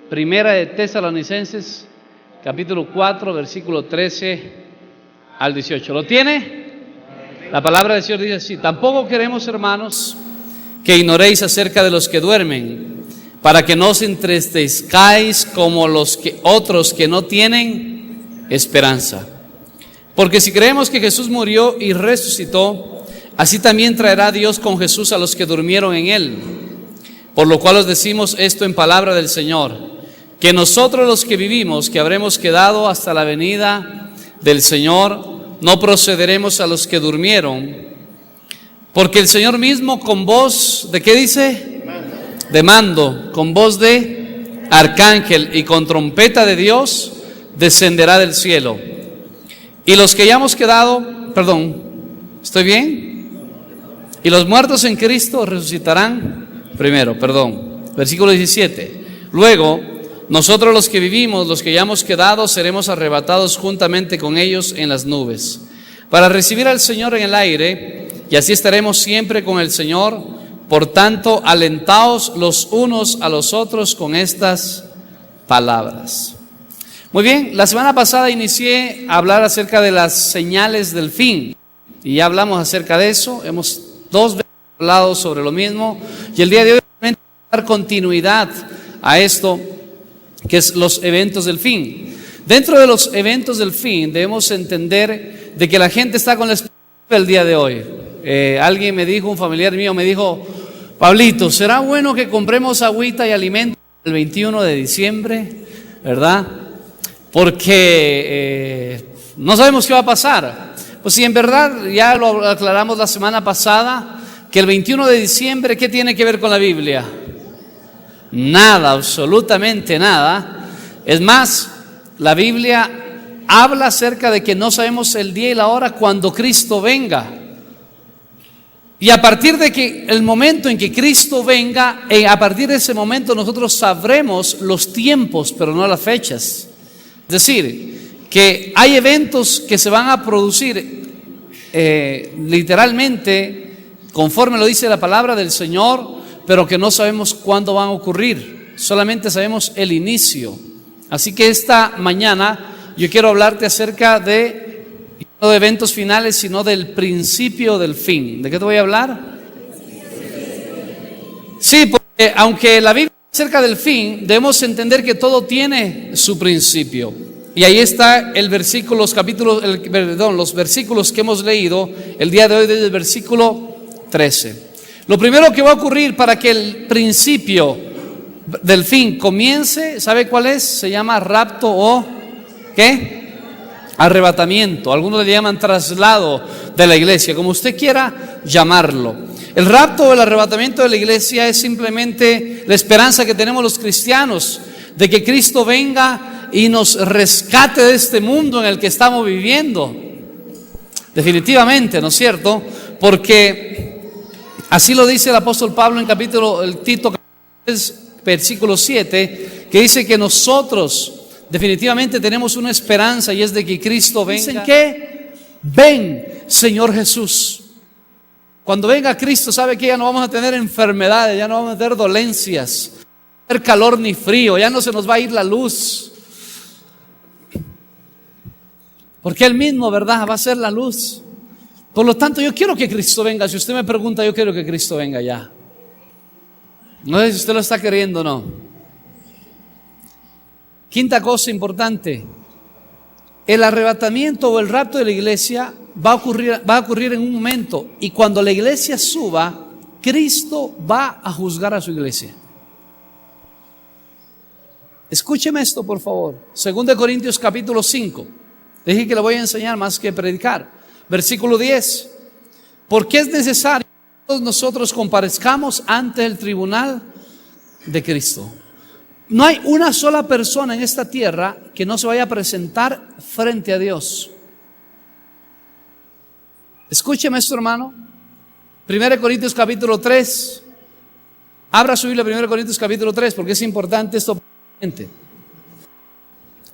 Primera de Tesalonicenses, capítulo 4, versículo 13 al 18. ¿Lo tiene? La palabra del Señor dice así: tampoco queremos, hermanos, que ignoréis acerca de los que duermen, para que no os entristezcáis como otros que no tienen esperanza. Porque si creemos que Jesús murió y resucitó, así también traerá Dios con Jesús a los que durmieron en él. Por lo cual os decimos esto en palabra del Señor, que nosotros los que vivimos, que habremos quedado hasta la venida del Señor, no procederemos a los que durmieron. Porque el Señor mismo con voz, ¿de qué dice? De mando, con voz de arcángel y con trompeta de Dios, descenderá del cielo. Y los que hayamos quedado, ¿estoy bien? Y los muertos en Cristo resucitarán primero, versículo 17. Luego, nosotros los que vivimos, los que hayamos quedado, seremos arrebatados juntamente con ellos en las nubes, para recibir al Señor en el aire, y así estaremos siempre con el Señor. Por tanto, alentaos los unos a los otros con estas palabras. Muy bien, la semana pasada inicié a hablar acerca de las señales del fin, y ya hablamos acerca de eso. Hemos 2 veces hablado sobre lo mismo, y el día de hoy voy a dar continuidad a esto, que es los eventos del fin. Dentro de los eventos del fin debemos entender de que la gente está con la expectativa el día de hoy. Alguien me dijo, un familiar mío me dijo: Pablito, ¿será bueno que compremos agüita y alimento el 21 de diciembre? ¿Verdad? Porque no sabemos qué va a pasar. Pues si en verdad, ya lo aclaramos la semana pasada, que el 21 de diciembre, ¿qué tiene que ver con la Biblia? Nada, absolutamente nada. Es más, la Biblia habla acerca de que no sabemos el día y la hora cuando Cristo venga. Y a partir de que el momento en que Cristo venga, a partir de ese momento nosotros sabremos los tiempos, pero no las fechas. Es decir, que hay eventos que se van a producir literalmente conforme lo dice la palabra del Señor, pero que no sabemos cuándo van a ocurrir, solamente sabemos el inicio. Así que esta mañana yo quiero hablarte acerca no de eventos finales, sino del principio del fin. ¿De qué te voy a hablar? Sí, porque aunque la Biblia es acerca del fin, debemos entender que todo tiene su principio. Y ahí está el versículo, los versículos que hemos leído el día de hoy, desde el versículo 13. Lo primero que va a ocurrir para que el principio del fin comience, ¿sabe cuál es? Se llama rapto o ¿qué? Arrebatamiento. Algunos le llaman traslado de la iglesia, como usted quiera llamarlo. El rapto o el arrebatamiento de la iglesia es simplemente la esperanza que tenemos los cristianos de que Cristo venga y nos rescate de este mundo en el que estamos viviendo. Definitivamente, ¿no es cierto? Porque así lo dice el apóstol Pablo en Tito, versículo 7, que dice que nosotros definitivamente tenemos una esperanza, y es de que Cristo venga. Dicen que ven, Señor Jesús. Cuando venga Cristo, sabe que ya no vamos a tener enfermedades, ya no vamos a tener dolencias, no va a haber calor ni frío, ya no se nos va a ir la luz, porque Él mismo, ¿verdad?, va a ser la luz. Por lo tanto, yo quiero que Cristo venga. Si usted me pregunta, yo quiero que Cristo venga ya. No sé si usted lo está queriendo o no. Quinta cosa importante: el arrebatamiento o el rapto de la iglesia va a ocurrir en un momento, y cuando la iglesia suba, Cristo va a juzgar a su iglesia. Escúcheme esto, por favor. 2 Corintios capítulo 5. Dije que le voy a enseñar más que predicar. Versículo 10. Porque es necesario que todos nosotros comparezcamos ante el tribunal de Cristo. No hay una sola persona en esta tierra que no se vaya a presentar frente a Dios. Escúcheme esto, hermano. 1 Corintios capítulo 3. Abra su Biblia, 1 Corintios capítulo 3, porque es importante esto.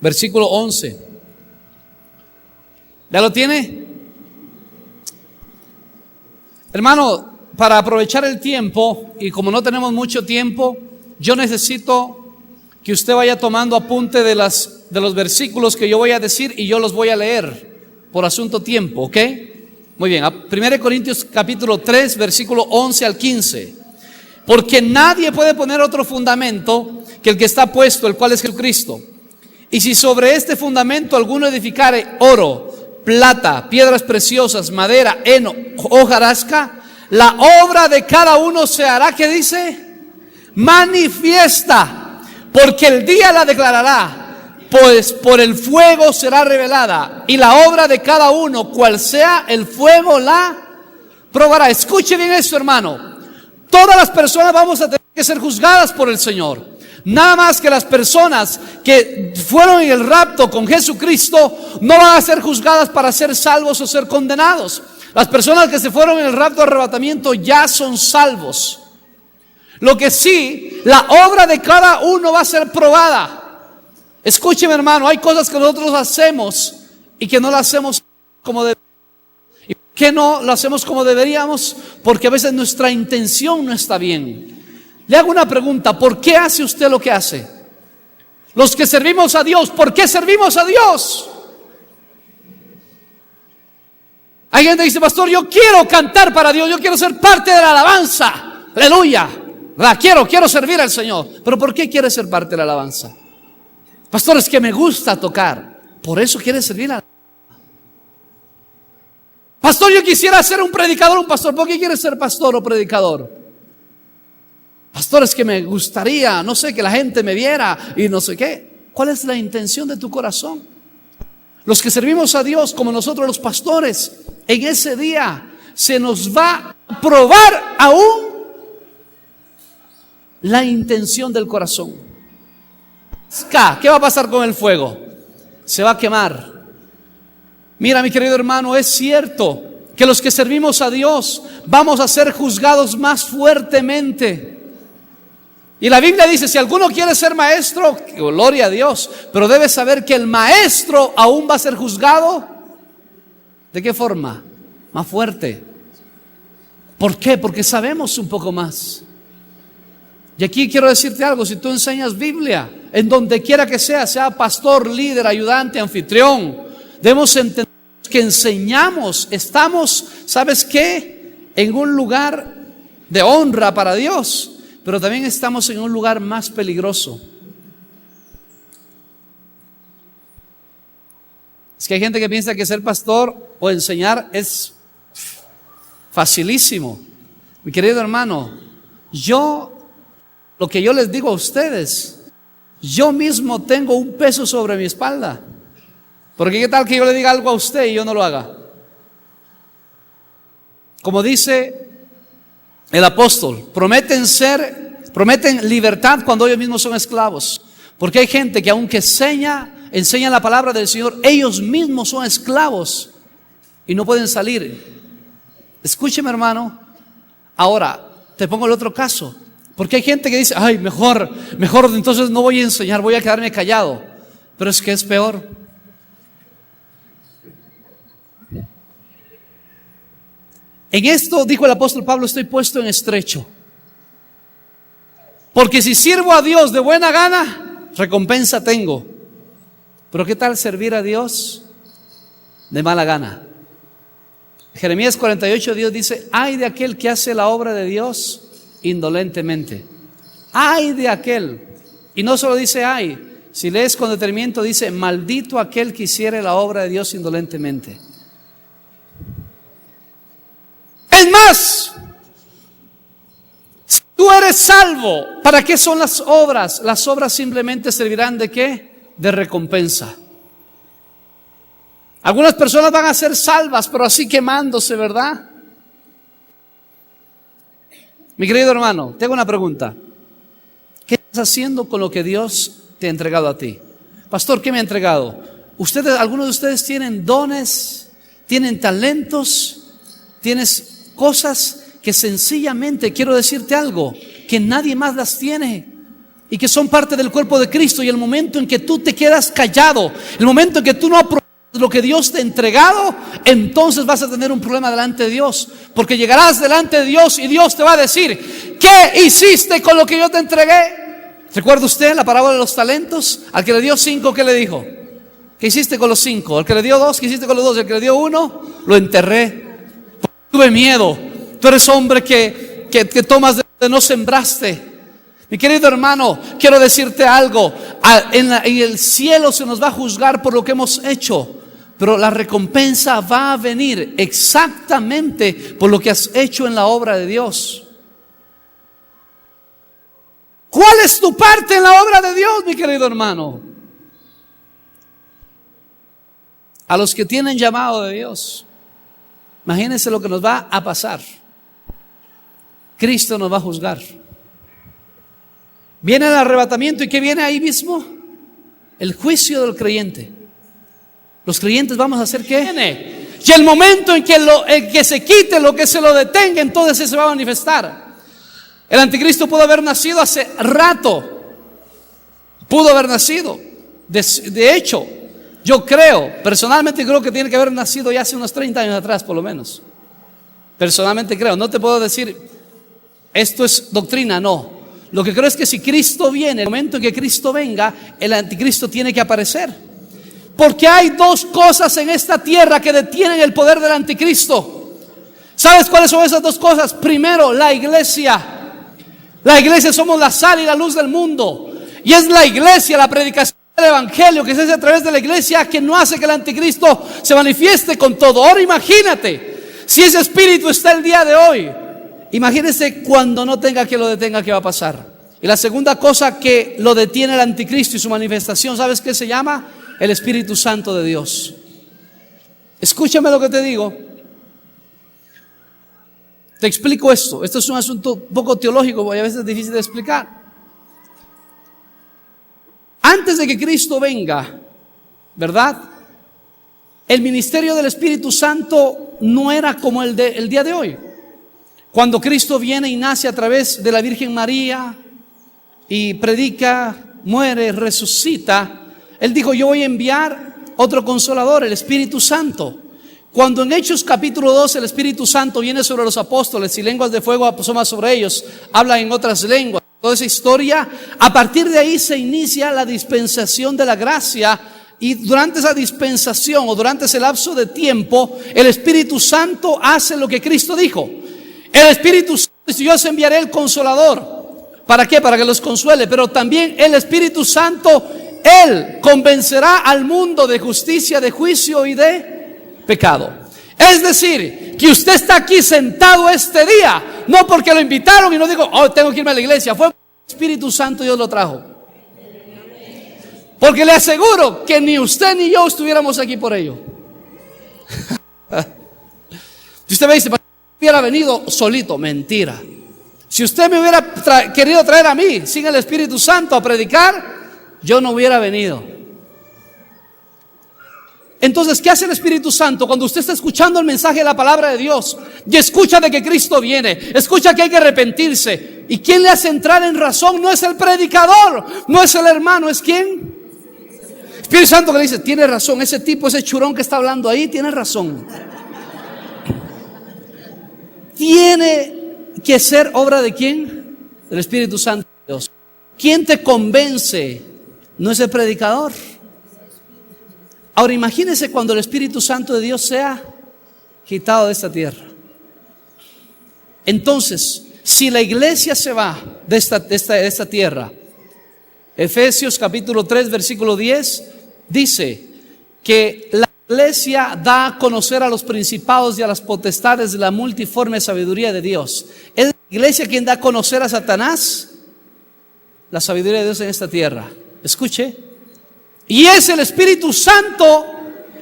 Versículo 11. ¿Ya lo tiene? Hermano, para aprovechar el tiempo, y como no tenemos mucho tiempo, yo necesito que usted vaya tomando apunte de los versículos que yo voy a decir y yo los voy a leer por asunto tiempo, ¿ok? Muy bien, 1 Corintios capítulo 3, versículo 11 al 15. Porque nadie puede poner otro fundamento que el que está puesto, el cual es Jesucristo. Y si sobre este fundamento alguno edificare oro, plata, piedras preciosas, madera, heno, hojarasca, la obra de cada uno se hará, ¿qué dice? Manifiesta, porque el día la declarará, pues por el fuego será revelada, y la obra de cada uno, cual sea el fuego, la probará. Escuche bien esto, hermano. Todas las personas vamos a tener que ser juzgadas por el Señor. Nada más que las personas que fueron en el rapto con Jesucristo no van a ser juzgadas para ser salvos o ser condenados. Las personas que se fueron en el rapto de arrebatamiento ya son salvos. Lo que sí, la obra de cada uno va a ser probada. Escúcheme, hermano, hay cosas que nosotros hacemos y que no las hacemos como deberíamos. ¿Y por qué no lo hacemos como deberíamos? Porque a veces nuestra intención no está bien. Le hago una pregunta: ¿por qué hace usted lo que hace? Los que servimos a Dios, ¿por qué servimos a Dios? Hay gente que dice: pastor, yo quiero cantar para Dios, yo quiero ser parte de la alabanza, aleluya, quiero servir al Señor. Pero ¿por qué quiere ser parte de la alabanza? Pastor, es que me gusta tocar, por eso quiere servir a la alabanza. Pastor, yo quisiera ser un predicador, un pastor. ¿Por qué quiere ser pastor o predicador? Pastor, es que me gustaría, no sé, que la gente me viera y no sé qué. ¿Cuál es la intención de tu corazón? Los que servimos a Dios, como nosotros los pastores, en ese día se nos va a probar aún la intención del corazón. ¿Qué va a pasar con el fuego? Se va a quemar. Mira, mi querido hermano, es cierto que los que servimos a Dios vamos a ser juzgados más fuertemente. Y la Biblia dice: si alguno quiere ser maestro, gloria a Dios, pero debe saber que el maestro aún va a ser juzgado. ¿De qué forma? Más fuerte. ¿Por qué? Porque sabemos un poco más. Y aquí quiero decirte algo: si tú enseñas Biblia, en donde quiera que sea pastor, líder, ayudante, anfitrión, debemos entender que enseñamos, estamos, ¿sabes qué? En un lugar de honra para Dios, pero también estamos en un lugar más peligroso. Es que hay gente que piensa que ser pastor o enseñar es facilísimo. Mi querido hermano, lo que yo les digo a ustedes, yo mismo tengo un peso sobre mi espalda. Porque qué tal que yo le diga algo a usted y yo no lo haga. Como dice el apóstol, prometen libertad cuando ellos mismos son esclavos. Porque hay gente que aunque enseña la palabra del Señor, ellos mismos son esclavos y no pueden salir. Escúcheme, hermano. Ahora, te pongo el otro caso. Porque hay gente que dice: ay, mejor entonces no voy a enseñar, voy a quedarme callado. Pero es que es peor. En esto, dijo el apóstol Pablo, estoy puesto en estrecho. Porque si sirvo a Dios de buena gana, recompensa tengo. Pero ¿qué tal servir a Dios de mala gana? Jeremías 48, Dios dice: ay de aquel que hace la obra de Dios indolentemente. Ay de aquel. Y no solo dice ay, si lees con detenimiento dice: maldito aquel que hiciere la obra de Dios indolentemente. Es más, si tú eres salvo, ¿para qué son las obras? Las obras simplemente servirán ¿de qué? De recompensa. Algunas personas van a ser salvas, pero así quemándose, ¿verdad? Mi querido hermano, te hago una pregunta. ¿Qué estás haciendo con lo que Dios te ha entregado a ti? Pastor, ¿qué me ha entregado? Algunos de ustedes tienen dones, tienen talentos, tienes cosas que sencillamente, quiero decirte algo, que nadie más las tiene y que son parte del cuerpo de Cristo. Y el momento en que tú te quedas callado, el momento en que tú no aprovechas lo que Dios te ha entregado, entonces vas a tener un problema delante de Dios. Porque llegarás delante de Dios y Dios te va a decir: ¿qué hiciste con lo que yo te entregué? ¿Recuerda usted la parábola de los talentos? Al que le dio 5, ¿qué le dijo? ¿Qué hiciste con los 5? Al que le dio 2, ¿qué hiciste con los 2? Al que le dio 1, lo enterré. Tuve miedo. Tú eres hombre que tomas de no sembraste. Mi querido hermano, quiero decirte algo. En el cielo se nos va a juzgar por lo que hemos hecho, pero la recompensa va a venir exactamente por lo que has hecho en la obra de Dios. ¿Cuál es tu parte en la obra de Dios, mi querido hermano? A los que tienen llamado de Dios, imagínense lo que nos va a pasar. Cristo nos va a juzgar. Viene el arrebatamiento, ¿y qué viene ahí mismo? El juicio del creyente. Los creyentes vamos a hacer ¿qué? Y el momento en que se quite lo que se lo detenga, entonces se va a manifestar. El anticristo pudo haber nacido hace rato. Pudo haber nacido. De hecho, yo personalmente creo que tiene que haber nacido ya hace unos 30 años atrás, por lo menos. Personalmente creo. No te puedo decir, esto es doctrina, no. Lo que creo es que si Cristo viene, el momento en que Cristo venga, el anticristo tiene que aparecer. Porque hay dos cosas en esta tierra que detienen el poder del anticristo. ¿Sabes cuáles son esas dos cosas? Primero, la iglesia. La iglesia somos la sal y la luz del mundo. Y es la iglesia, la predicación del evangelio que se hace a través de la iglesia, que no hace que el anticristo se manifieste con todo. Ahora imagínate, si ese espíritu está el día de hoy, imagínese cuando no tenga que lo detenga, ¿qué va a pasar? Y la segunda cosa que lo detiene el anticristo y su manifestación, ¿sabes qué se llama? El Espíritu Santo de Dios. Escúchame lo que te digo. Te explico esto. Esto es un asunto un poco teológico y a veces es difícil de explicar. Antes de que Cristo venga, ¿verdad? El ministerio del Espíritu Santo no era como el día de hoy. Cuando Cristo viene y nace a través de la Virgen María y predica, muere, resucita, Él dijo: yo voy a enviar otro consolador, el Espíritu Santo. Cuando en Hechos capítulo 2 el Espíritu Santo viene sobre los apóstoles y lenguas de fuego asoman sobre ellos, hablan en otras lenguas, toda esa historia, a partir de ahí se inicia la dispensación de la gracia. Y durante esa dispensación o durante ese lapso de tiempo, el Espíritu Santo hace lo que Cristo dijo. El Espíritu Santo dice: yo os enviaré el Consolador. ¿Para qué? Para que los consuele. Pero también el Espíritu Santo, Él convencerá al mundo de justicia, de juicio y de pecado. Es decir, que usted está aquí sentado este día, no porque lo invitaron y no digo: oh, tengo que irme a la iglesia. Fue el Espíritu Santo, Dios lo trajo. Porque le aseguro que ni usted ni yo estuviéramos aquí por ello. Si usted me dice: hubiera venido solito, mentira. Si usted me hubiera querido traer a mí sin el Espíritu Santo a predicar, yo no hubiera venido. Entonces, ¿qué hace el Espíritu Santo? Cuando usted está escuchando el mensaje de la palabra de Dios y escucha de que Cristo viene, escucha que hay que arrepentirse, ¿y quién le hace entrar en razón? No es el predicador, no es el hermano, ¿es quién? Espíritu Santo, que le dice: tiene razón, ese tipo, ese churón que está hablando ahí, tiene razón. Tiene que ser obra ¿de quién? Del Espíritu Santo de Dios. ¿Quién te convence? No es el predicador. Ahora imagínese cuando el Espíritu Santo de Dios sea quitado de esta tierra. Entonces, si la iglesia se va de esta tierra, Efesios capítulo 3 versículo 10 dice que la iglesia da a conocer a los principados y a las potestades de la multiforme sabiduría de Dios. ¿Es la iglesia quien da a conocer a Satanás? La sabiduría de Dios en esta tierra. Escuche. Y es el Espíritu Santo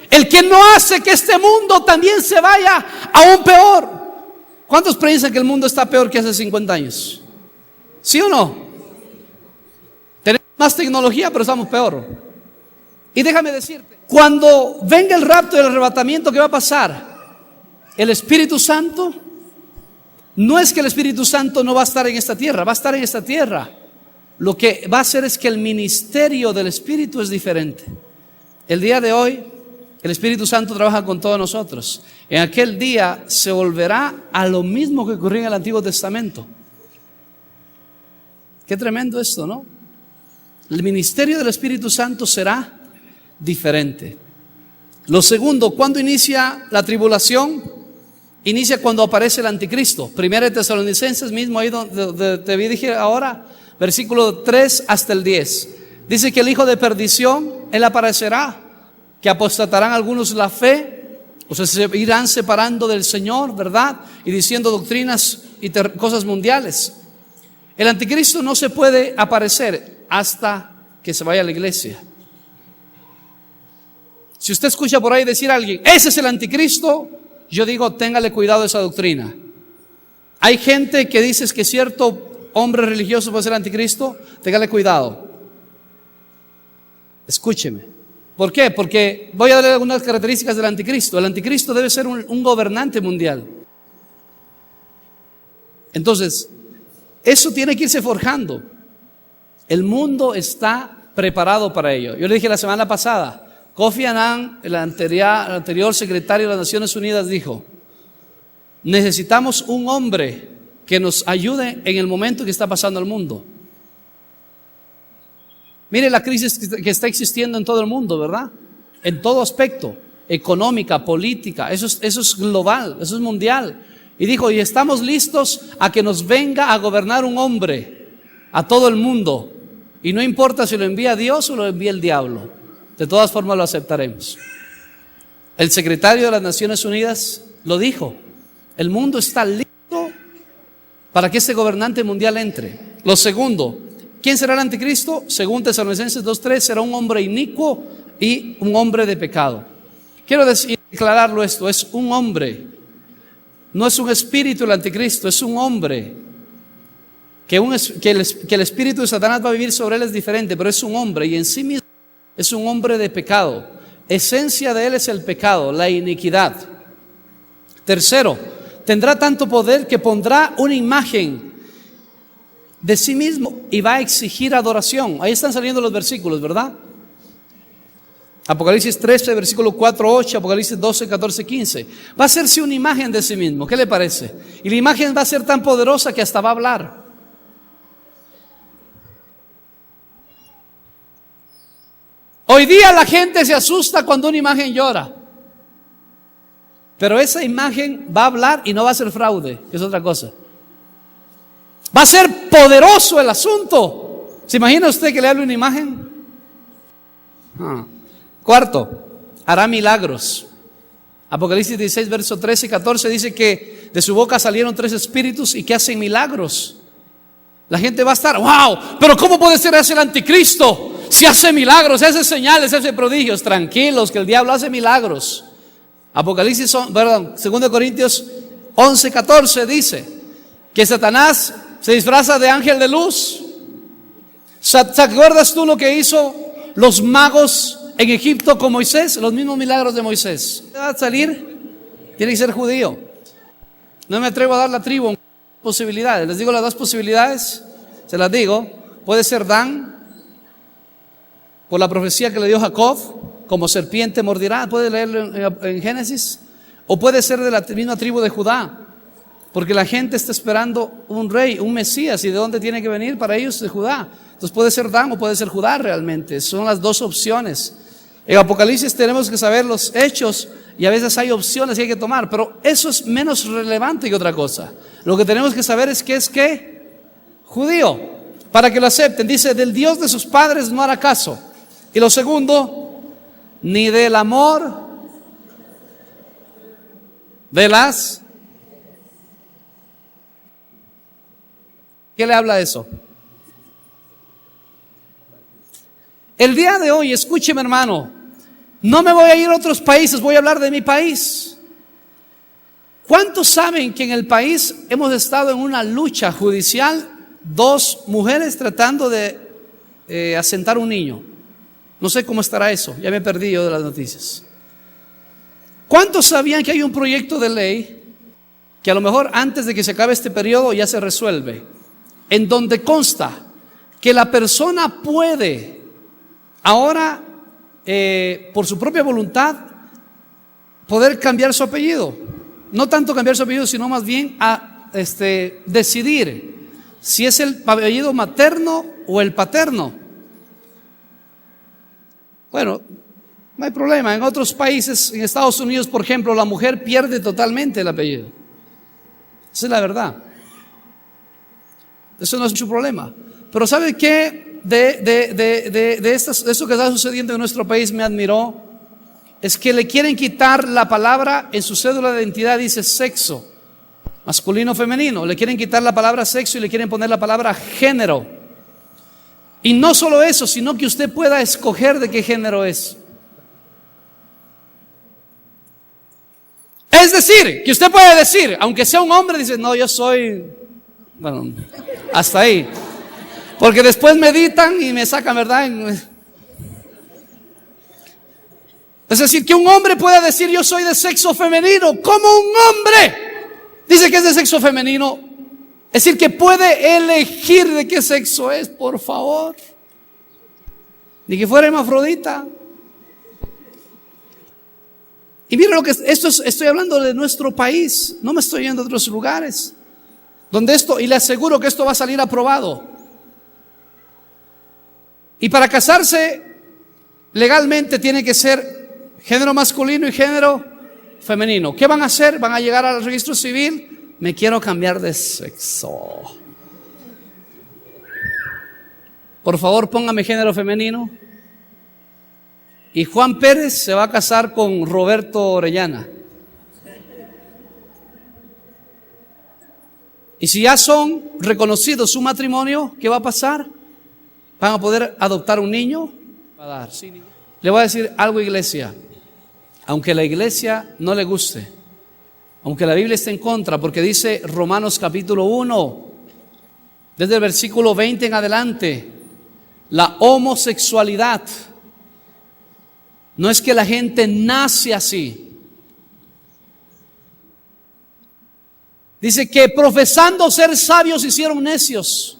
el que no hace que este mundo también se vaya aún peor. ¿Cuántos piensan que el mundo está peor que hace 50 años? ¿Sí o no? Tenemos más tecnología, pero estamos peor. Y déjame decirte, cuando venga el rapto y el arrebatamiento, ¿qué va a pasar? El Espíritu Santo, no es que el Espíritu Santo no va a estar en esta tierra, va a estar en esta tierra. Lo que va a hacer es que el ministerio del Espíritu es diferente. El día de hoy, el Espíritu Santo trabaja con todos nosotros. En aquel día se volverá a lo mismo que ocurrió en el Antiguo Testamento. Qué tremendo esto, ¿no? El ministerio del Espíritu Santo será diferente. Lo segundo, ¿cuándo inicia la tribulación? Inicia cuando aparece el anticristo. Primera de Tesalonicenses mismo, ahí donde te dije ahora, versículo 3 hasta el 10. Dice que el hijo de perdición, él aparecerá, que apostatarán algunos la fe, o sea, se irán separando del Señor, ¿verdad? Y diciendo doctrinas y cosas mundiales. El anticristo no se puede aparecer hasta que se vaya a la iglesia. Si usted escucha por ahí decir a alguien, ese es el anticristo, yo digo, téngale cuidado de esa doctrina. Hay gente que dice que cierto hombre religioso puede ser anticristo, téngale cuidado. Escúcheme. ¿Por qué? Porque voy a darle algunas características del anticristo. El anticristo debe ser un gobernante mundial. Entonces, eso tiene que irse forjando. El mundo está preparado para ello. Yo le dije la semana pasada, Kofi Annan, el anterior secretario de las Naciones Unidas, dijo: necesitamos un hombre que nos ayude en el momento que está pasando el mundo. Mire la crisis que está existiendo en todo el mundo, ¿verdad? En todo aspecto, económica, política, eso es global, eso es mundial. Y dijo, y estamos listos a que nos venga a gobernar un hombre a todo el mundo. Y no importa si lo envía Dios o lo envía el diablo, de todas formas lo aceptaremos. El secretario de las Naciones Unidas lo dijo, el mundo está listo para que este gobernante mundial entre. Lo segundo, ¿quién será el anticristo? Según Tesalonicenses 2:3, será un hombre inicuo y un hombre de pecado. Quiero declararlo esto, es un hombre, no es un espíritu el anticristo, es un hombre. Que el espíritu de Satanás va a vivir sobre él es diferente, pero es un hombre y en sí mismo es un hombre de pecado. Esencia de él es el pecado, la iniquidad. Tercero, tendrá tanto poder que pondrá una imagen de sí mismo y va a exigir adoración. Ahí están saliendo los versículos, ¿verdad? Apocalipsis 13, versículo 4, 8, Apocalipsis 12, 14, 15. Va a hacerse una imagen de sí mismo. ¿Qué le parece? Y la imagen va a ser tan poderosa que hasta va a hablar. Hoy día la gente se asusta cuando una imagen llora. Pero esa imagen va a hablar y no va a ser fraude, que es otra cosa. Va a ser poderoso el asunto. ¿Se imagina usted que le hable una imagen? Cuarto, hará milagros. Apocalipsis 16, verso 13 y 14 dice que de su boca salieron 3 espíritus y que hacen milagros. La gente va a estar, wow, pero ¿cómo puede ser ese el anticristo? Si hace milagros, hace señales, hace prodigios. Tranquilos, que el diablo hace milagros. Apocalipsis, 2 Corintios 11, 14 dice que Satanás se disfraza de ángel de luz. ¿Te acuerdas tú lo que hizo los magos en Egipto con Moisés? Los mismos milagros de Moisés. ¿Va a salir? Tiene que ser judío. No me atrevo a dar la tribu posibilidades. Les digo las 2 posibilidades. Se las digo. Puede ser Dan, por la profecía que le dio Jacob, como serpiente mordirá. Puede leerlo en Génesis. O puede ser de la misma tribu de Judá, porque la gente está esperando un rey, un Mesías. ¿Y de dónde tiene que venir? Para ellos de Judá. Entonces puede ser Dan o puede ser Judá realmente. Son las 2 opciones. En Apocalipsis tenemos que saber los hechos y a veces hay opciones que hay que tomar, pero eso es menos relevante que otra cosa. Lo que tenemos que saber es que es judío, para que lo acepten. Dice, del Dios de sus padres no hará caso. Y lo segundo, ni del amor de las... ¿Qué le habla de eso? El día de hoy, escúcheme hermano, no me voy a ir a otros países, voy a hablar de mi país. ¿Cuántos saben que en el país hemos estado en una lucha judicial? 2 mujeres tratando de asentar un niño. No sé cómo estará eso, ya me perdí yo de las noticias. ¿Cuántos sabían que hay un proyecto de ley que a lo mejor antes de que se acabe este periodo ya se resuelve? En donde consta que la persona puede ahora, por su propia voluntad, poder cambiar su apellido. No tanto cambiar su apellido, sino más bien a decidir si es el apellido materno o el paterno. Bueno, no hay problema. En otros países, en Estados Unidos, por ejemplo, la mujer pierde totalmente el apellido. Esa es la verdad. Eso no es mucho problema. Pero ¿sabe qué? De esto que está sucediendo en nuestro país me admiró. Es que le quieren quitar la palabra en su cédula de identidad, dice sexo, masculino, femenino. Le quieren quitar la palabra sexo y le quieren poner la palabra género. Y no solo eso, sino que usted pueda escoger de qué género es. Es decir, que usted puede decir, aunque sea un hombre, dice, no, yo soy, bueno, hasta ahí. Porque después meditan y me sacan, ¿verdad? Es decir, que un hombre pueda decir, yo soy de sexo femenino. ¿Cómo un hombre dice que es de sexo femenino? Es decir, que puede elegir de qué sexo es, por favor. Ni que fuera hermafrodita. Y mire lo que estoy hablando de nuestro país. No me estoy yendo a otros lugares. Donde esto, y le aseguro que esto va a salir aprobado. Y para casarse legalmente tiene que ser género masculino y género femenino. ¿Qué van a hacer? Van a llegar al registro civil. Me quiero cambiar de sexo. Por favor, póngame género femenino. Y Juan Pérez se va a casar con Roberto Orellana. Y si ya son reconocidos su matrimonio, ¿qué va a pasar? ¿Van a poder adoptar un niño? Le voy a decir algo, iglesia. Aunque a la iglesia no le guste, aunque la Biblia esté en contra, porque dice Romanos capítulo 1, desde el versículo 20 en adelante, la homosexualidad no es que la gente nace así. Dice que profesando ser sabios se hicieron necios.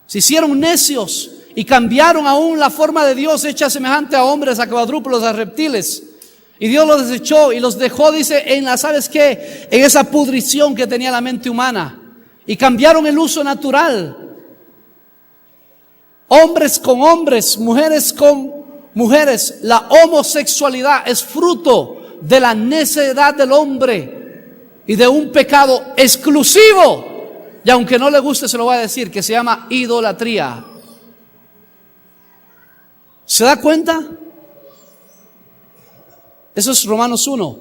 Se hicieron necios y cambiaron aún la forma de Dios hecha semejante a hombres, a cuadrúpedos, a reptiles. Y Dios los desechó y los dejó, dice, en la, ¿sabes qué? En esa pudrición que tenía la mente humana. Y cambiaron el uso natural. Hombres con hombres, mujeres con mujeres. La homosexualidad es fruto de la necedad del hombre y de un pecado exclusivo. Y aunque no le guste, se lo voy a decir, que se llama idolatría. ¿Se da cuenta? Eso es Romanos 1.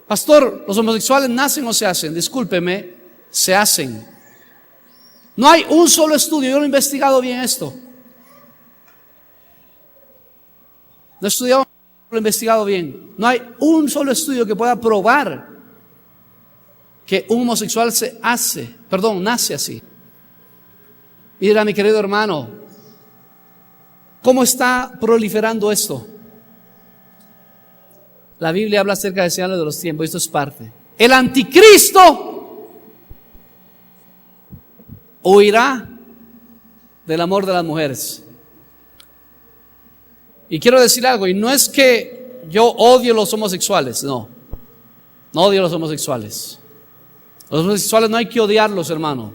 Pastor, ¿los homosexuales nacen o se hacen? Discúlpeme, se hacen. No hay un solo estudio, yo lo he investigado bien esto. Lo he estudiado, lo he investigado bien. No hay un solo estudio que pueda probar que un homosexual nace así. Mira, mi querido hermano, ¿cómo está proliferando esto? La Biblia habla acerca de señales de los tiempos, y esto es parte. El anticristo huirá del amor de las mujeres. Y quiero decir algo, y no es que yo odio los homosexuales, no odio los homosexuales. Los homosexuales no hay que odiarlos, hermano.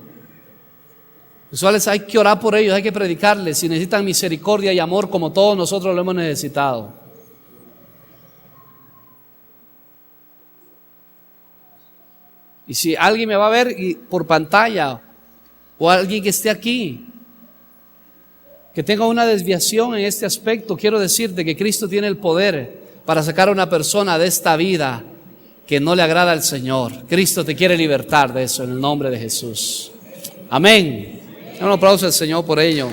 Los homosexuales hay que orar por ellos, hay que predicarles, si necesitan misericordia y amor como todos nosotros lo hemos necesitado. Y si alguien me va a ver por pantalla, o alguien que esté aquí, que tenga una desviación en este aspecto, quiero decirte que Cristo tiene el poder para sacar a una persona de esta vida que no le agrada al Señor. Cristo te quiere libertar de eso en el nombre de Jesús. Amén. Un aplauso al Señor por ello.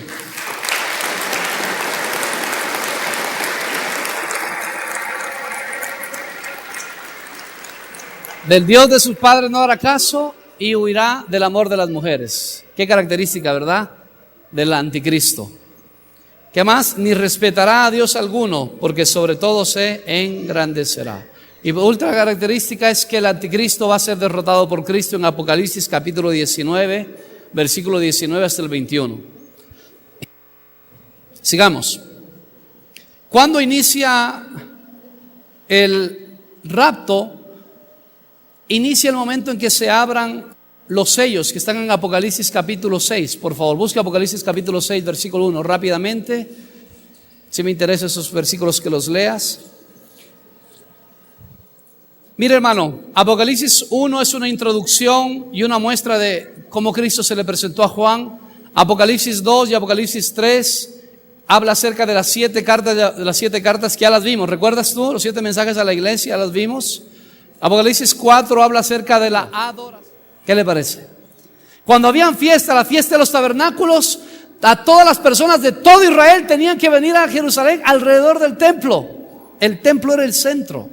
Del Dios de sus padres no hará caso y huirá del amor de las mujeres. Qué característica, ¿verdad? Del anticristo. ¿Qué más? Ni respetará a Dios alguno, porque sobre todo se engrandecerá. Y otra característica es que el anticristo va a ser derrotado por Cristo en Apocalipsis capítulo 19, versículo 19 hasta el 21. Sigamos. ¿Cuándo inicia el rapto? Inicia el momento en que se abran los sellos que están en Apocalipsis capítulo 6. Por favor, busque Apocalipsis capítulo 6, versículo 1 rápidamente. Si me interesan esos versículos que los leas. Mira, hermano, Apocalipsis 1 es una introducción y una muestra de cómo Cristo se le presentó a Juan. Apocalipsis 2 y Apocalipsis 3 habla acerca de las 7 cartas que ya las vimos. ¿Recuerdas tú? Los 7 mensajes a la iglesia, ya las vimos. Apocalipsis 4 habla acerca de la adoración. ¿Qué le parece? Cuando habían fiesta, la fiesta de los tabernáculos, a todas las personas de todo Israel tenían que venir a Jerusalén alrededor del templo. El templo era el centro.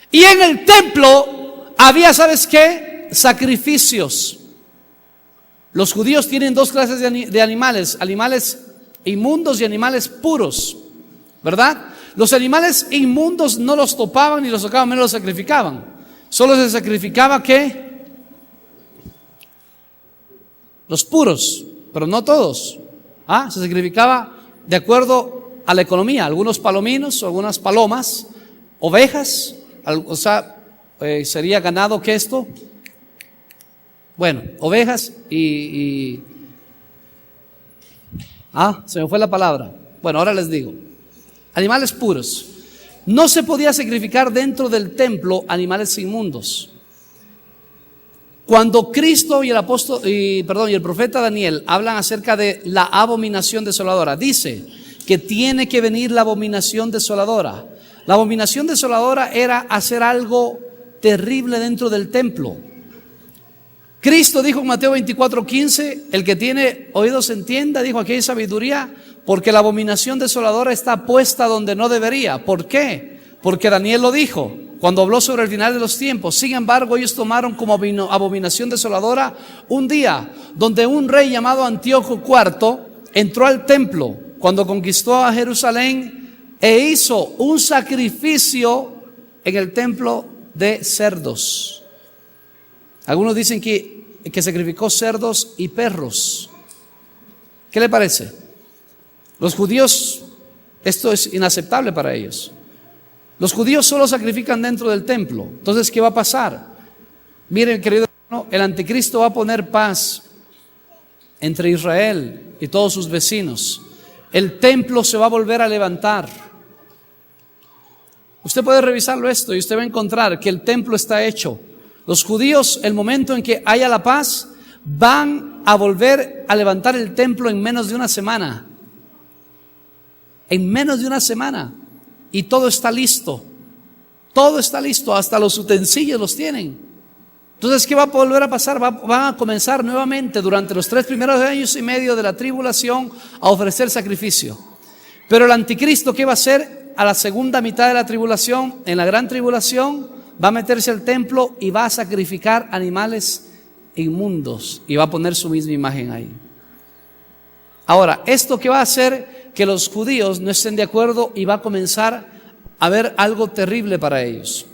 Y en el templo había, ¿sabes qué? Sacrificios. Los judíos tienen 2 clases de animales: animales inmundos y animales puros, ¿verdad? Los animales inmundos no los topaban ni los tocaban, menos los sacrificaban. Solo se sacrificaba, ¿qué? Los puros, pero no todos. Se sacrificaba de acuerdo a la economía. Algunos palominos, algunas palomas, ovejas, o sea, sería ganado, ¿qué esto? Bueno, ovejas se me fue la palabra. Bueno, ahora les digo. Animales puros. No se podía sacrificar dentro del templo animales inmundos. Cuando Cristo y el profeta Daniel hablan acerca de la abominación desoladora, dice que tiene que venir la abominación desoladora. La abominación desoladora era hacer algo terrible dentro del templo. Cristo dijo en Mateo 24:15, el que tiene oídos entienda, dijo: aquí hay sabiduría, porque la abominación desoladora está puesta donde no debería. ¿Por qué? Porque Daniel lo dijo cuando habló sobre el final de los tiempos. Sin embargo, ellos tomaron como abominación desoladora un día donde un rey llamado Antíoco IV entró al templo cuando conquistó a Jerusalén e hizo un sacrificio en el templo de cerdos. Algunos dicen que sacrificó cerdos y perros. ¿Qué le parece? Los judíos, esto es inaceptable para ellos. Los judíos solo sacrifican dentro del templo. Entonces, ¿qué va a pasar? Miren, querido hermano, el anticristo va a poner paz entre Israel y todos sus vecinos. El templo se va a volver a levantar. Usted puede revisarlo esto y usted va a encontrar que el templo está hecho. Los judíos, el momento en que haya la paz, van a volver a levantar el templo en menos de una semana. En menos de una semana. Y todo está listo. Todo está listo, hasta los utensilios los tienen. Entonces, ¿qué va a volver a pasar? Van a comenzar nuevamente durante los 3 primeros años y medio de la tribulación a ofrecer sacrificio. Pero el anticristo, ¿qué va a hacer? A la segunda mitad de la tribulación, en la gran tribulación, va a meterse al templo y va a sacrificar animales inmundos y va a poner su misma imagen ahí. Ahora, ¿esto qué va a hacer? Que los judíos no estén de acuerdo y va a comenzar a haber algo terrible para ellos.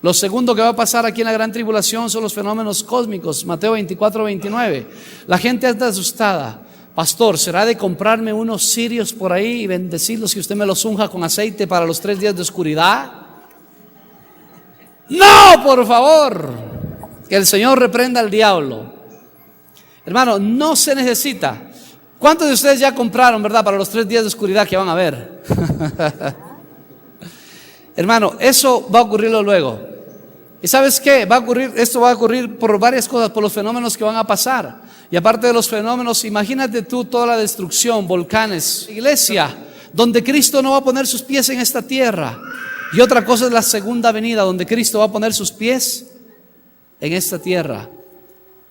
Lo segundo que va a pasar aquí en la gran tribulación son los fenómenos cósmicos. Mateo 24:29. La gente está asustada. Pastor, ¿será de comprarme unos cirios por ahí y bendecirlos y usted me los unja con aceite para los 3 días de oscuridad? No, por favor. Que el Señor reprenda al diablo. Hermano, no se necesita. ¿Cuántos de ustedes ya compraron, verdad, para los 3 días de oscuridad que van a ver? Hermano, eso va a ocurrirlo luego. ¿Y sabes qué? Esto va a ocurrir por varias cosas, por los fenómenos que van a pasar. Y aparte de los fenómenos, imagínate tú toda la destrucción, volcanes, iglesia, donde Cristo no va a poner sus pies en esta tierra. Y otra cosa es la segunda venida, donde Cristo va a poner sus pies en esta tierra.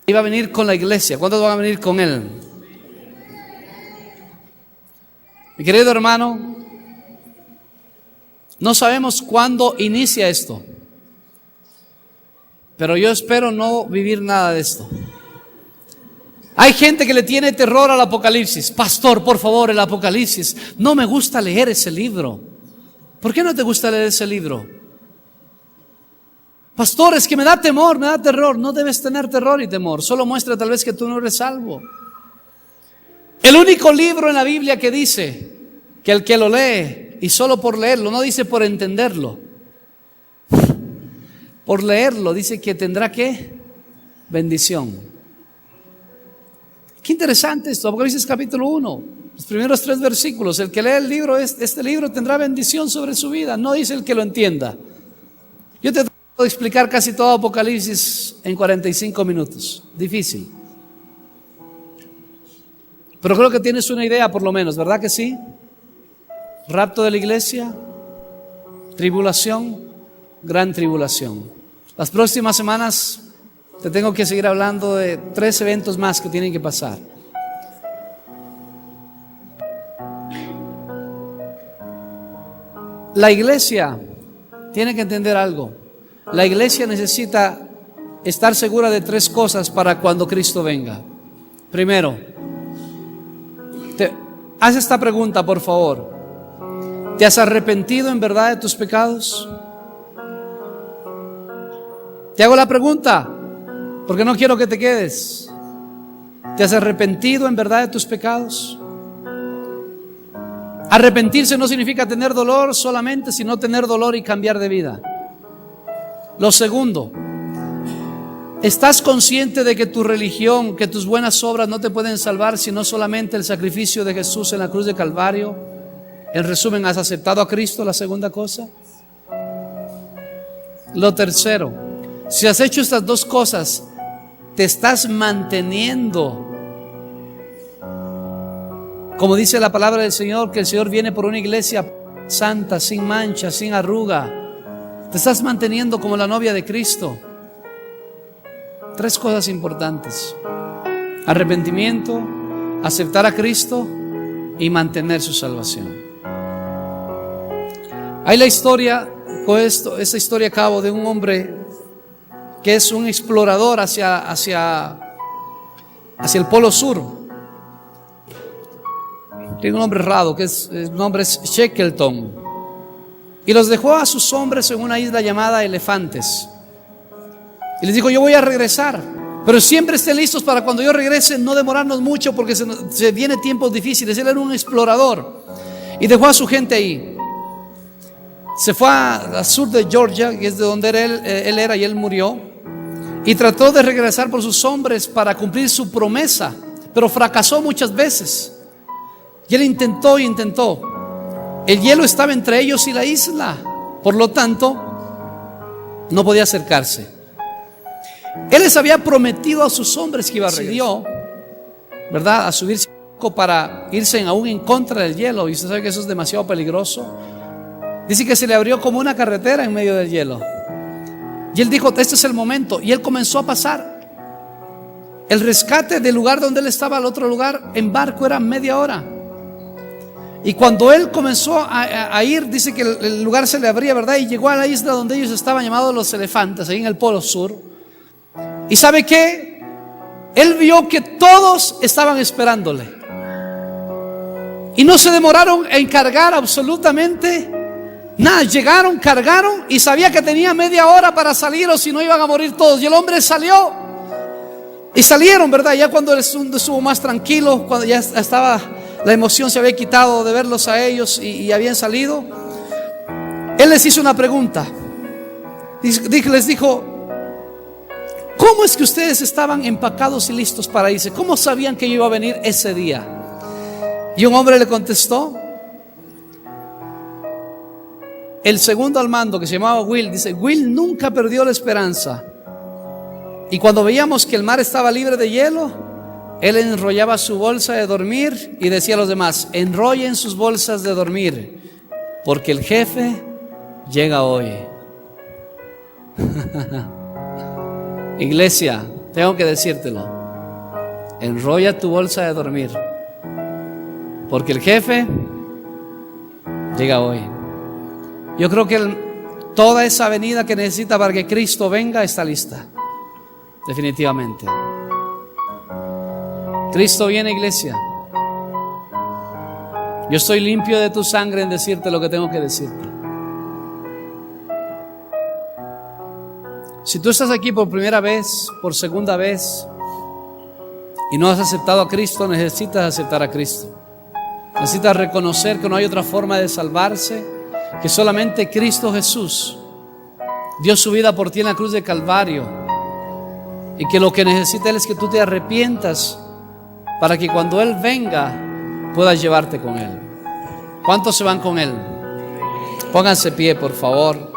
Y va a venir con la iglesia. ¿Cuántos van a venir con Él? Mi querido hermano, no sabemos cuándo inicia esto, pero yo espero no vivir nada de esto. Hay gente que le tiene terror al Apocalipsis. Pastor, por favor, el Apocalipsis. No me gusta leer ese libro. ¿Por qué no te gusta leer ese libro? Pastor, es que me da temor, me da terror. No debes tener terror y temor. Solo muestra tal vez que tú no eres salvo. El único libro en la Biblia que dice que el que lo lee, y solo por leerlo, no dice por entenderlo, por leerlo dice que tendrá ¿qué? Bendición. Qué interesante esto, Apocalipsis capítulo 1. Los primeros 3 versículos. El que lee el libro, este libro tendrá bendición sobre su vida. No dice el que lo entienda. Yo te trato de explicar casi todo Apocalipsis en 45 minutos. Difícil. Pero creo que tienes una idea por lo menos, ¿verdad que sí? Rapto de la iglesia, tribulación, gran tribulación. Las próximas semanas te tengo que seguir hablando de 3 eventos más que tienen que pasar. La iglesia tiene que entender algo. La iglesia necesita estar segura de 3 cosas para cuando Cristo venga. Primero, haz esta pregunta, por favor. ¿Te has arrepentido en verdad de tus pecados? Te hago la pregunta porque no quiero que te quedes. ¿Te has arrepentido en verdad de tus pecados? Arrepentirse no significa tener dolor solamente, sino tener dolor y cambiar de vida. Lo segundo, ¿estás consciente de que tu religión, que tus buenas obras no te pueden salvar, sino solamente el sacrificio de Jesús en la cruz de Calvario? En resumen, ¿has aceptado a Cristo? La segunda cosa. Lo tercero, si has hecho estas 2 cosas, te estás manteniendo, como dice la palabra del Señor, que el Señor viene por una iglesia santa, sin mancha, sin arruga. Te estás manteniendo como la novia de Cristo. 3 cosas importantes: arrepentimiento, aceptar a Cristo y mantener su salvación. Hay la historia, con esta historia a cabo de un hombre que es un explorador hacia el Polo Sur. Tiene un nombre raro, el nombre es Shackleton. Y los dejó a sus hombres en una isla llamada Elefantes. Y les dijo: yo voy a regresar, pero siempre estén listos para cuando yo regrese, no demorarnos mucho porque se vienen tiempos difíciles. Él era un explorador y dejó a su gente ahí. Se fue al sur de Georgia, que es de donde él era, y él murió. Y trató de regresar por sus hombres para cumplir su promesa, pero fracasó muchas veces. Y él intentó y intentó. El hielo estaba entre ellos y la isla, por lo tanto no podía acercarse. Él les había prometido a sus hombres que iba a regresar, ¿verdad? A subirse para irse aún en contra del hielo. Y usted sabe que eso es demasiado peligroso. Dice que se le abrió como una carretera en medio del hielo. Y él dijo: este es el momento. Y él comenzó a pasar. El rescate del lugar donde él estaba al otro lugar en barco era media hora. Y cuando él comenzó a ir, dice que el lugar se le abría, ¿verdad? Y llegó a la isla donde ellos estaban, llamados los Elefantes, ahí en el Polo Sur. ¿Y sabe qué? Él vio que todos estaban esperándole. Y no se demoraron en cargar absolutamente nada. Llegaron, cargaron y sabía que tenía media hora para salir o si no iban a morir todos. Y el hombre salió. Y salieron, ¿verdad? Ya cuando estuvo más tranquilo, cuando ya estaba, la emoción se había quitado de verlos a ellos y habían salido, él les hizo una pregunta. Les dijo: ¿cómo es que ustedes estaban empacados y listos para irse? ¿Cómo sabían que yo iba a venir ese día? Y un hombre le contestó, el segundo al mando, que se llamaba Will, dice: Will nunca perdió la esperanza. Y cuando veíamos que el mar estaba libre de hielo, él enrollaba su bolsa de dormir y decía a los demás: enrollen sus bolsas de dormir, porque el jefe llega hoy. Iglesia, tengo que decírtelo: enrolla tu bolsa de dormir, porque el jefe llega hoy. Yo creo que toda esa venida que necesita para que Cristo venga está lista, definitivamente. Cristo viene, iglesia. Yo estoy limpio de tu sangre en decirte lo que tengo que decirte. Si tú estás aquí por primera vez, por segunda vez, y no has aceptado a Cristo, necesitas aceptar a Cristo. Necesitas reconocer que no hay otra forma de salvarse, que solamente Cristo Jesús dio su vida por ti en la cruz de Calvario, y que lo que necesita Él es que tú te arrepientas para que cuando Él venga puedas llevarte con Él. ¿Cuántos se van con Él? Pónganse pie, por favor.